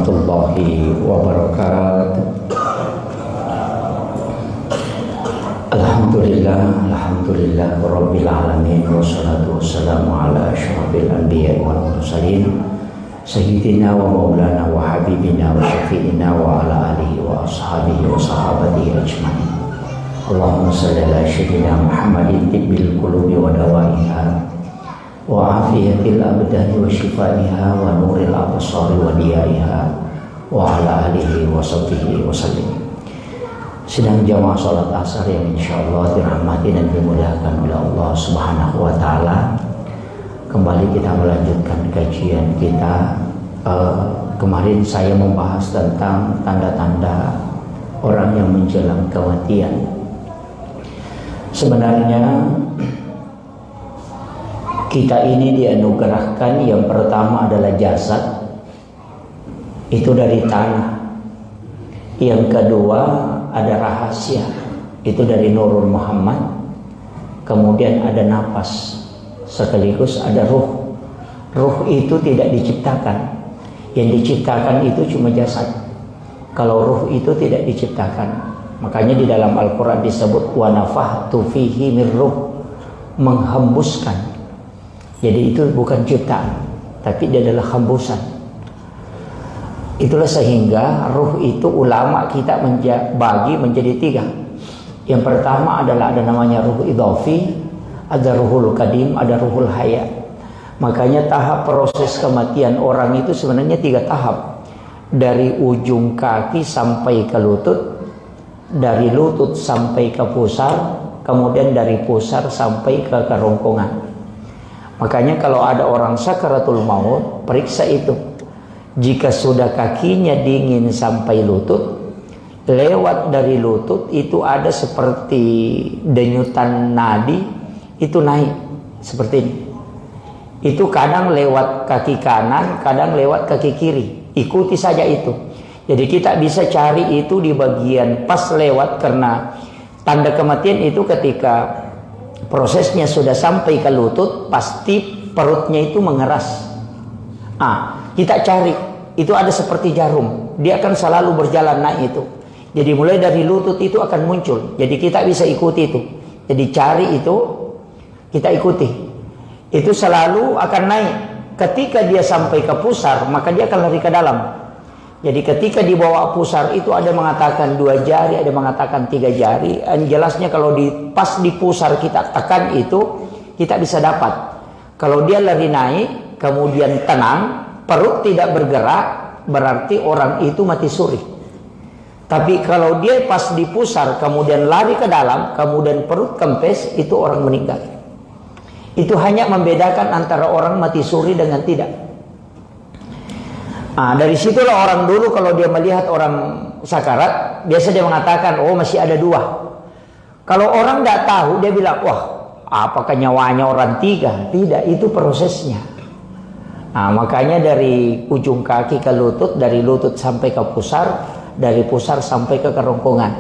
warahmatullahi wabarakatuh. Alhamdulillah rabbil alamin, wassalatu wassalamu ala asyrafil anbiya wal mursalin sayyidina wa maulana wa habibina wa syafi'ina wa ala alihi wa ashabihi wa sahabatihi ajmain. Allahumma salli ala sayyidina Muhammadin tibbil qulubi wa dawaiha wa afiyatil abdani wa shifaiha wa nuril absari wa diyaiha wa ala alihi wa sahbihi wa sallim. Sedang jamaah salat asar yang insyaallah dirahmati dan dimudahkan oleh Allah Subhanahu wa taala. Kembali kita melanjutkan kajian kita. Kemarin saya membahas tentang tanda-tanda orang yang menjelang kematian. Sebenarnya kita ini dianugerahkan yang pertama adalah jasad, itu dari tanah. Yang kedua ada rahasia, itu dari Nurul Muhammad. Kemudian ada nafas, sekaligus ada ruh. Ruh itu tidak diciptakan, yang diciptakan itu cuma jasad. Kalau ruh itu tidak diciptakan, makanya di dalam Al-Quran disebut wa nafakhtu fihi min ruh, menghembuskan. Jadi itu bukan ciptaan, tapi dia adalah hembusan. Itulah sehingga ruh itu ulama kita bagi menjadi tiga. Yang pertama adalah ada namanya ruh idhafi, ada ruhul qadim, ada ruhul haya. Makanya tahap proses kematian orang itu sebenarnya tiga tahap. Dari ujung kaki sampai ke lutut, dari lutut sampai ke pusar, kemudian dari pusar sampai ke kerongkongan. Makanya kalau ada orang sakaratul maut, periksa itu. Jika sudah kakinya dingin sampai lutut, lewat dari lutut itu ada seperti denyutan nadi, itu naik seperti ini. Itu kadang lewat kaki kanan, kadang lewat kaki kiri. Ikuti saja itu. Jadi kita bisa cari itu di bagian pas lewat, karena tanda kematian itu ketika prosesnya sudah sampai ke lutut, pasti perutnya itu mengeras. Kita cari, itu ada seperti jarum, dia akan selalu berjalan naik itu. Jadi mulai dari lutut itu akan muncul. Jadi kita bisa ikuti itu. Jadi cari itu, kita ikuti. Itu selalu akan naik. Ketika dia sampai ke pusar, maka dia akan lari ke dalam. Jadi ketika dibawa pusar itu ada mengatakan 2 jari, ada mengatakan 3 jari. Dan jelasnya kalau pas di pusar kita tekan itu, kita bisa dapat. Kalau dia lari naik, kemudian tenang, perut tidak bergerak, berarti orang itu mati suri. Tapi kalau dia pas di pusar, kemudian lari ke dalam, kemudian perut kempes, itu orang meninggal. Itu hanya membedakan antara orang mati suri dengan tidak. Dari situlah orang dulu kalau dia melihat orang sakarat, biasa dia mengatakan, oh masih ada 2. Kalau orang tidak tahu, dia bilang, wah apakah nyawanya orang 3? Tidak, itu prosesnya. Makanya dari ujung kaki ke lutut, dari lutut sampai ke pusar, dari pusar sampai ke kerongkongan.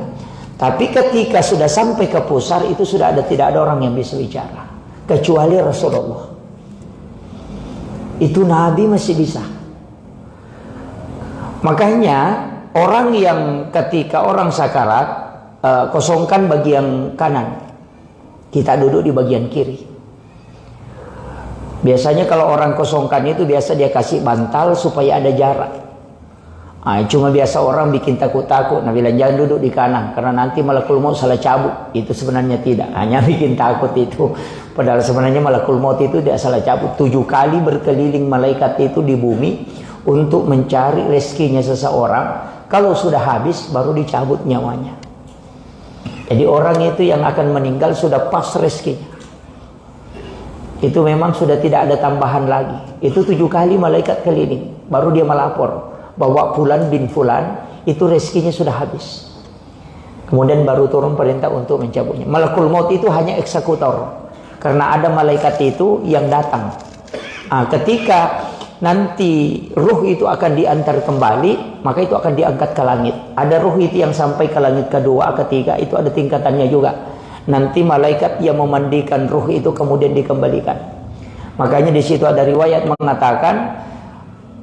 Tapi ketika sudah sampai ke pusar, itu sudah tidak ada orang yang bisa bicara, kecuali Rasulullah. Itu Nabi masih bisa. Makanya orang yang ketika orang sakarat, kosongkan bagian kanan, kita duduk di bagian kiri. Biasanya kalau orang kosongkan itu biasa dia kasih bantal supaya ada jarak. Cuma biasa orang bikin takut-takut. Nabi bilang jangan duduk di kanan, karena nanti malakul maut salah cabut. Itu sebenarnya tidak, hanya bikin takut itu. Padahal sebenarnya malakul maut itu tidak salah cabut. 7 kali berkeliling malaikat itu di bumi untuk mencari rezekinya seseorang. Kalau sudah habis baru dicabut nyawanya. Jadi orang itu yang akan meninggal sudah pas rezekinya. Itu memang sudah tidak ada tambahan lagi. Itu 7 kali malaikat keliling, baru dia melapor bahwa Fulan bin Fulan itu rezekinya sudah habis. Kemudian baru turun perintah untuk mencabutnya. Malakul maut itu hanya eksekutor, karena ada malaikat itu yang datang. Ketika nanti ruh itu akan diantar kembali, maka itu akan diangkat ke langit. Ada ruh itu yang sampai ke langit kedua, ketiga, itu ada tingkatannya juga. Nanti malaikat yang memandikan ruh itu kemudian dikembalikan. Makanya di situ ada riwayat mengatakan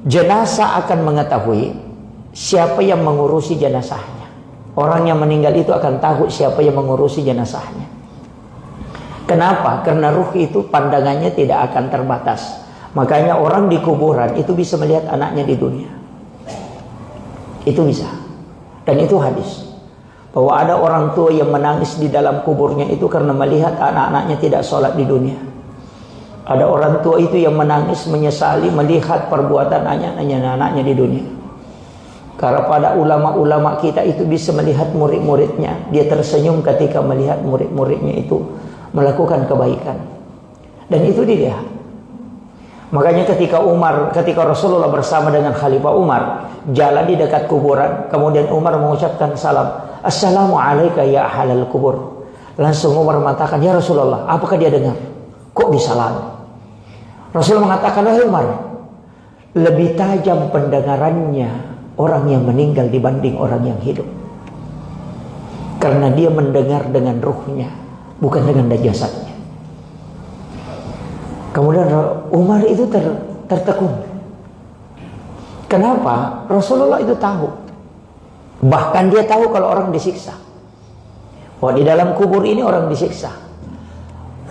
jenazah akan mengetahui siapa yang mengurusi jenazahnya. Orang yang meninggal itu akan tahu siapa yang mengurusi jenazahnya. Kenapa? Karena ruh itu pandangannya tidak akan terbatas. Makanya orang di kuburan itu bisa melihat anaknya di dunia. Itu bisa. Dan itu hadis. Bahwa ada orang tua yang menangis di dalam kuburnya itu karena melihat anak-anaknya tidak sholat di dunia. Ada orang tua itu yang menangis menyesali melihat perbuatan anak-anaknya di dunia. Karena pada ulama-ulama kita itu bisa melihat murid-muridnya. Dia tersenyum ketika melihat murid-muridnya itu melakukan kebaikan. Dan itu dilihat. Makanya ketika Rasulullah bersama dengan Khalifah Umar jalan di dekat kuburan, kemudian Umar mengucapkan salam, "Assalamu alayka ya ahlal kubur." Langsung Umar mengatakan, "Ya Rasulullah," apakah dia dengar? Kok disalami? Rasulullah mengatakan, "Wahai Umar, lebih tajam pendengarannya orang yang meninggal dibanding orang yang hidup. Karena dia mendengar dengan ruhnya, bukan dengan jasadnya." Kemudian Umar itu tertekun. Kenapa? Rasulullah itu tahu. Bahkan dia tahu kalau orang disiksa. Wah, di dalam kubur ini orang disiksa.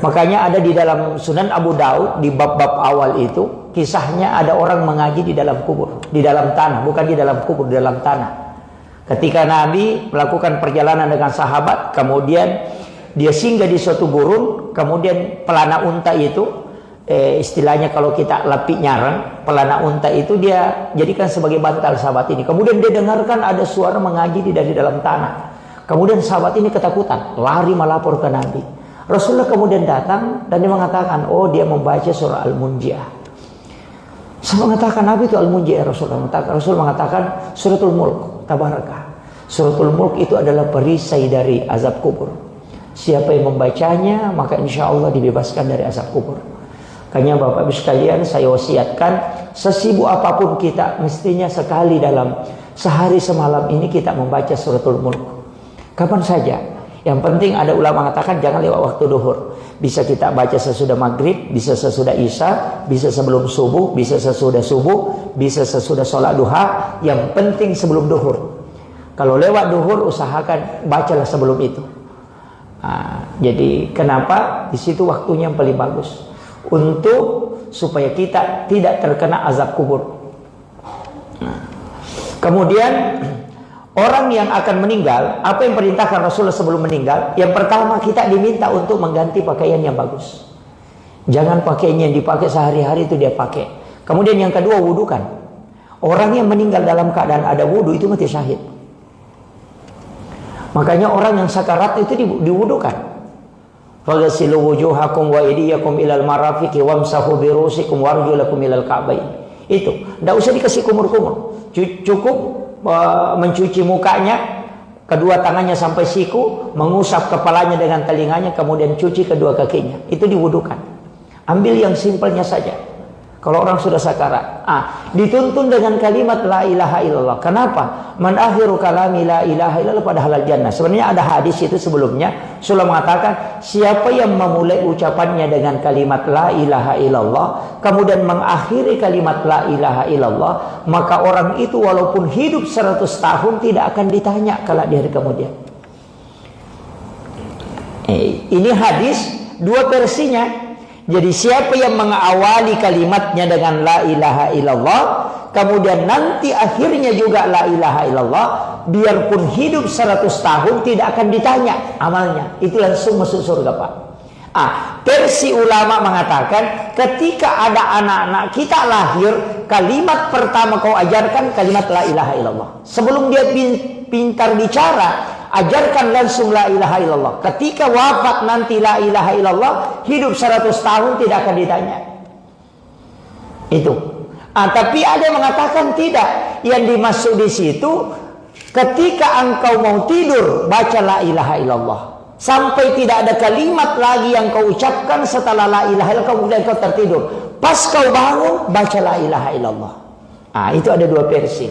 Makanya ada di dalam Sunan Abu Daud, di bab-bab awal itu, kisahnya ada orang mengaji di dalam kubur, di dalam tanah, bukan di dalam kubur, di dalam tanah. Ketika Nabi melakukan perjalanan dengan sahabat, kemudian dia singgah di suatu gurun, kemudian pelana unta itu, istilahnya kalau kita lapik nyarang, pelana unta itu dia jadikan sebagai bantal sahabat ini. Kemudian dia dengarkan ada suara mengaji dari dalam tanah. Kemudian sahabat ini ketakutan, lari melapor ke Nabi. Rasulullah kemudian datang dan dia mengatakan, oh dia membaca surah Al-Munjiah. Saya mengatakan, Nabi itu Al-Munjiah. Rasul mengatakan suratul Mulk, tabarakah. Suratul Mulk itu adalah perisai dari azab kubur. Siapa yang membacanya maka insya Allah dibebaskan dari azab kubur. Makanya Bapak Ibu sekalian, saya wasiatkan sesibuk apapun kita, mestinya sekali dalam sehari semalam ini kita membaca suratul Mulk. Kapan saja. Yang penting ada ulama mengatakan jangan lewat waktu duhur. Bisa kita baca sesudah maghrib, bisa sesudah isya, bisa sebelum subuh, bisa sesudah subuh, bisa sesudah sholat duha. Yang penting sebelum duhur. Kalau lewat duhur usahakan bacalah sebelum itu. Jadi kenapa? Di situ waktunya yang paling bagus. Untuk supaya kita tidak terkena azab kubur. Kemudian orang yang akan meninggal, apa yang perintahkan Rasulullah sebelum meninggal? Yang pertama, kita diminta untuk mengganti pakaian yang bagus. Jangan pakaian yang dipakai sehari-hari itu dia pakai. Kemudian yang kedua, wudukan. Orang yang meninggal dalam keadaan ada wudu itu mati syahid. Makanya orang yang sakarat itu diwudukan. Faghsilu wujuhakum wa aydiyakum ilal marafiqi wamsahu bi ru'usikum warjulakum ilal ka'bayn. Itu, enggak usah dikasih kumur-kumur. Cukup mencuci mukanya, kedua tangannya sampai siku, mengusap kepalanya dengan telinganya, kemudian cuci kedua kakinya. Itu diwudukan. Ambil yang simpelnya saja. Kalau orang sudah sakarat, dituntun dengan kalimat la ilaha illallah. Kenapa? Man akhiru kalami la ilaha illallah pada halal jannah. Sebenarnya ada hadis itu sebelumnya. Rasulullah mengatakan, siapa yang memulai ucapannya dengan kalimat la ilaha illallah, kemudian mengakhiri kalimat la ilaha illallah, maka orang itu walaupun hidup 100 tahun tidak akan ditanya kelak di hari kemudian. Ini hadis, dua versinya. Jadi siapa yang mengawali kalimatnya dengan la ilaha illallah, kemudian nanti akhirnya juga la ilaha illallah, biarpun hidup 100 tahun tidak akan ditanya amalnya, itu langsung masuk surga, Pak. Versi ulama mengatakan ketika ada anak-anak kita lahir, kalimat pertama kau ajarkan kalimat la ilaha illallah. Sebelum dia pintar bicara, ajarkan langsung la ilaha illallah. Ketika wafat nanti la ilaha illallah, hidup 100 tahun tidak akan ditanya. Itu. Tapi ada yang mengatakan tidak. Yang dimaksud di situ, ketika engkau mau tidur, baca la ilaha illallah. Sampai tidak ada kalimat lagi yang kau ucapkan setelah la ilaha illallah, kemudian kau tertidur. Pas kau bangun, baca la ilaha illallah. Itu ada dua versi.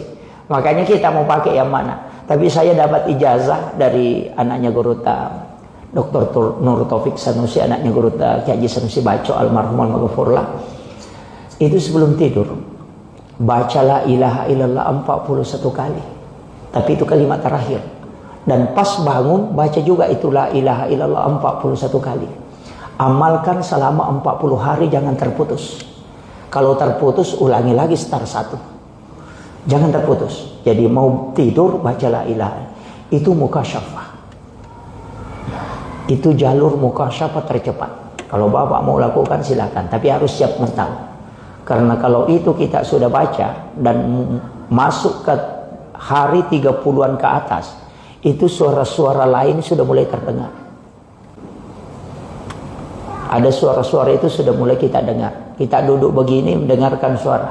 Makanya kita mau pakai yang mana? Tapi saya dapat ijazah dari anaknya Guruta, Dr. Nur Taufik Sanusi, anaknya Guruta Ki Haji Sanusi Baco almarhum al-maghfurlah. Itu sebelum tidur, baca la ilaha illallah 41 kali. Tapi itu kalimat terakhir. Dan pas bangun baca juga itu la ilaha illallah 41 kali. Amalkan selama 40 hari, jangan terputus. Kalau terputus ulangi lagi start 1. Jangan terputus. Jadi mau tidur baca la ilaha. Itu mukasyafah. Itu jalur mukasyafah tercepat. Kalau Bapak mau lakukan silakan, tapi harus siap mental. Karena kalau itu kita sudah baca dan masuk ke hari 30-an ke atas, itu suara-suara lain sudah mulai terdengar. Ada suara-suara itu sudah mulai kita dengar. Kita duduk begini mendengarkan suara.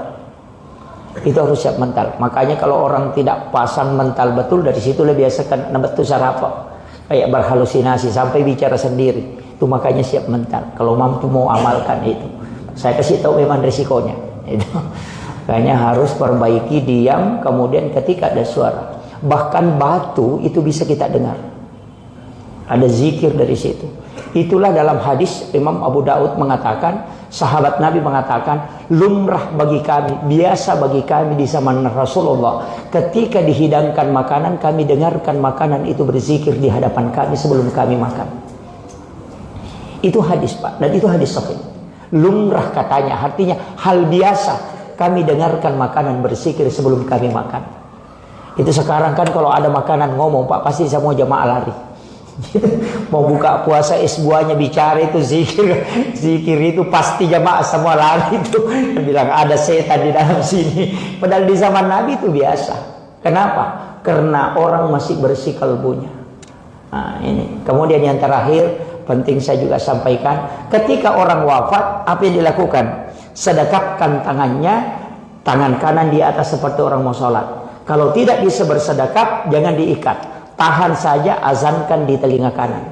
Itu harus siap mental. Makanya kalau orang tidak pasang mental betul, dari situ lebih biasakan nabetu sarapa. Kayak berhalusinasi sampai bicara sendiri. Itu makanya siap mental. Kalau mampu mau amalkan itu. Saya kasih tahu memang risikonya. Itu. Makanya harus perbaiki diam, kemudian ketika ada suara. Bahkan batu itu bisa kita dengar. Ada zikir dari situ. Itulah dalam hadis Imam Abu Daud mengatakan, sahabat Nabi mengatakan, lumrah bagi kami, biasa bagi kami di zaman Rasulullah, ketika dihidangkan makanan, kami dengarkan makanan itu berzikir di hadapan kami sebelum kami makan. Itu hadis, Pak, dan itu hadis sahih. Lumrah katanya, artinya hal biasa kami dengarkan makanan berzikir sebelum kami makan. Itu sekarang kan kalau ada makanan ngomong, Pak, pasti semua jamaah lari. Mau buka puasa es buahnya bicara itu zikir, zikir itu pasti jamaah semua lari itu. Bilang ada setan di dalam sini. Padahal di zaman Nabi itu biasa. Kenapa? Karena orang masih bersih kalbunya. Nah, ini. Kemudian yang terakhir penting saya juga sampaikan, ketika orang wafat apa yang dilakukan? Sedekapkan tangannya, tangan kanan di atas seperti orang mau sholat. Kalau tidak bisa bersedekap, jangan diikat. Tahan saja, azankan di telinga kanan.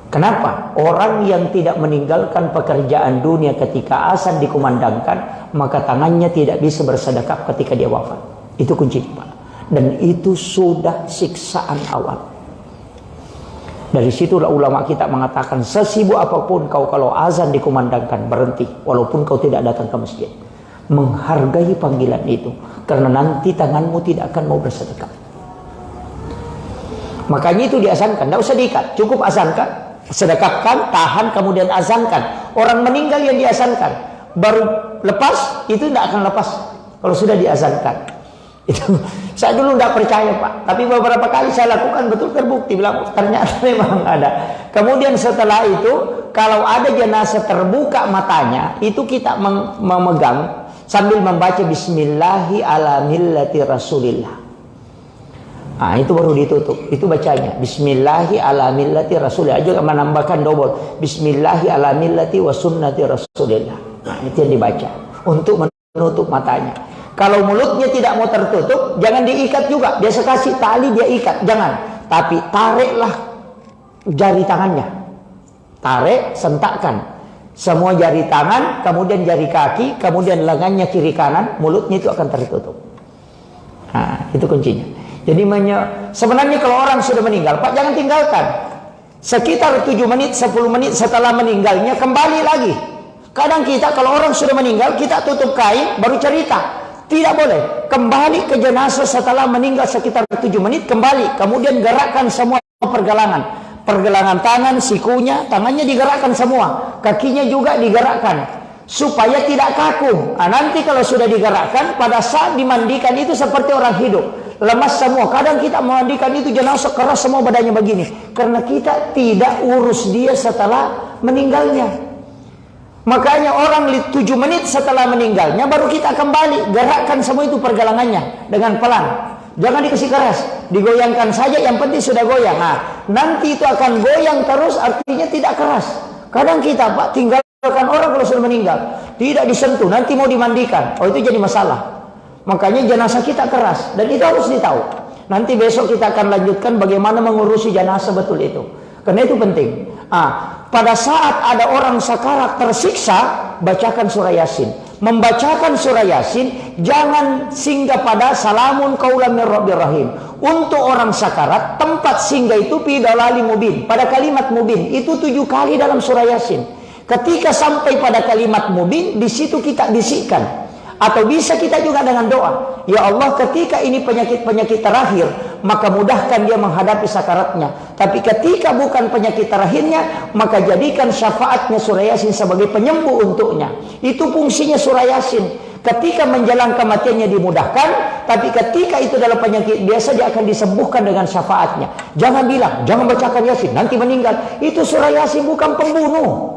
Kenapa? Orang yang tidak meninggalkan pekerjaan dunia ketika azan dikumandangkan, maka tangannya tidak bisa bersedekap ketika dia wafat. Itu kuncinya, Pak. Dan itu sudah siksaan awal. Dari situlah ulama kita mengatakan, sesibuk apapun kau kalau azan dikumandangkan, berhenti. Walaupun kau tidak datang ke masjid. Menghargai panggilan itu. Karena nanti tanganmu tidak akan mau bersedekap. Makanya itu diazankan, tidak usah diikat, cukup azankan, sedekapkan, tahan, kemudian azankan. Orang meninggal yang diazankan, baru lepas, itu tidak akan lepas kalau sudah diazankan. Itu saya dulu tidak percaya, Pak, tapi beberapa kali saya lakukan, betul terbukti, bilang ternyata memang ada. Kemudian setelah itu, kalau ada jenazah terbuka matanya, itu kita memegang sambil membaca Bismillahi ala millati Rasulillah. Nah, itu baru ditutup. Itu bacanya Bismillahi ala millati Rasulillah. Juga menambahkan double Bismillahi ala millati wa sunnati Rasulillah. Nah, itu yang dibaca untuk menutup matanya. Kalau mulutnya tidak mau tertutup, jangan diikat juga. Biasa kasih tali dia ikat, jangan. Tapi tariklah jari tangannya. Tarik, sentakkan semua jari tangan, kemudian jari kaki, kemudian lengannya kiri kanan, mulutnya itu akan tertutup. Nah, itu kuncinya. Jadi sebenarnya kalau orang sudah meninggal, Pak, jangan tinggalkan. Sekitar 7 menit, 10 menit setelah meninggalnya kembali lagi. Kadang kita kalau orang sudah meninggal, kita tutup kain baru cerita. Tidak boleh. Kembali ke jenazah setelah meninggal sekitar 7 menit, kembali. Kemudian gerakkan semua pergelangan. Pergelangan tangan, sikunya, tangannya digerakkan semua. Kakinya juga digerakkan. Supaya tidak kaku. Nah, nanti kalau sudah digerakkan, pada saat dimandikan itu seperti orang hidup. Lemas semua. Kadang kita memandikan itu jenazah keras semua badannya begini. Karena kita tidak urus dia setelah meninggalnya. Makanya orang 7 menit setelah meninggalnya baru kita kembali. Gerakkan semua itu pergelangannya dengan pelan. Jangan dikasih keras. Digoyangkan saja, yang penting sudah goyang. Nah, nanti itu akan goyang terus, artinya tidak keras. Kadang kita, Pak, tinggalkan orang kalau sudah meninggal. Tidak disentuh, nanti mau dimandikan. Oh, itu jadi masalah. Makanya jenazah kita keras, dan itu harus ditahu. Nanti besok kita akan lanjutkan bagaimana mengurusi jenazah betul itu. Karena itu penting. Pada saat ada orang sakarat tersiksa, bacakan surah Yasin. Membacakan surah Yasin, jangan singgah pada salamun qaulan mir rabbir rahim. Untuk orang sakarat, tempat singgah itu fi dalali mubin. Pada kalimat mubin, itu 7 kali dalam surah Yasin. Ketika sampai pada kalimat mubin, di situ kita bisikkan. Atau bisa kita juga dengan doa, ya Allah, ketika ini penyakit-penyakit terakhir, maka mudahkan dia menghadapi sakaratnya. Tapi ketika bukan penyakit terakhirnya, maka jadikan syafaatnya surah Yasin sebagai penyembuh untuknya. Itu fungsinya surah Yasin. Ketika menjalankan kematiannya dimudahkan, tapi ketika itu dalam penyakit biasa, dia akan disembuhkan dengan syafaatnya. Jangan bilang, jangan bacakan Yasin, nanti meninggal. Itu surah Yasin bukan pembunuh.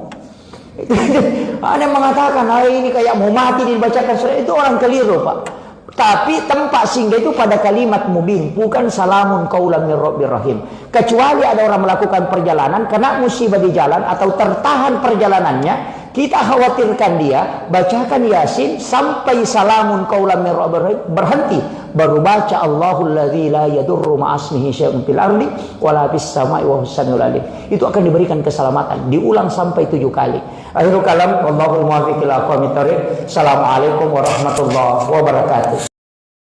Ada yang mengatakan hari ini kayak mau mati dibacakan surah, itu orang keliru, Pak. Tapi tempat singgah itu pada kalimat mubin, bukan salamun qaulan mir rabbir rahim. Kecuali ada orang melakukan perjalanan kena musibah di jalan atau tertahan perjalanannya, kita khawatirkan dia, bacakan Yasin sampai salamun qaulan mir rabbir rahim, berhenti, baru baca Allahul ladzi la yadurru ma'asmihi syai'un fil ardi wala fis sama'i wa huwas samiul alim. Itu akan diberikan keselamatan, diulang sampai 7 kali. Akhirul kalam, wallahul muwaffiq ila aqwamit thoriq. Assalamualaikum warahmatullahi wabarakatuh.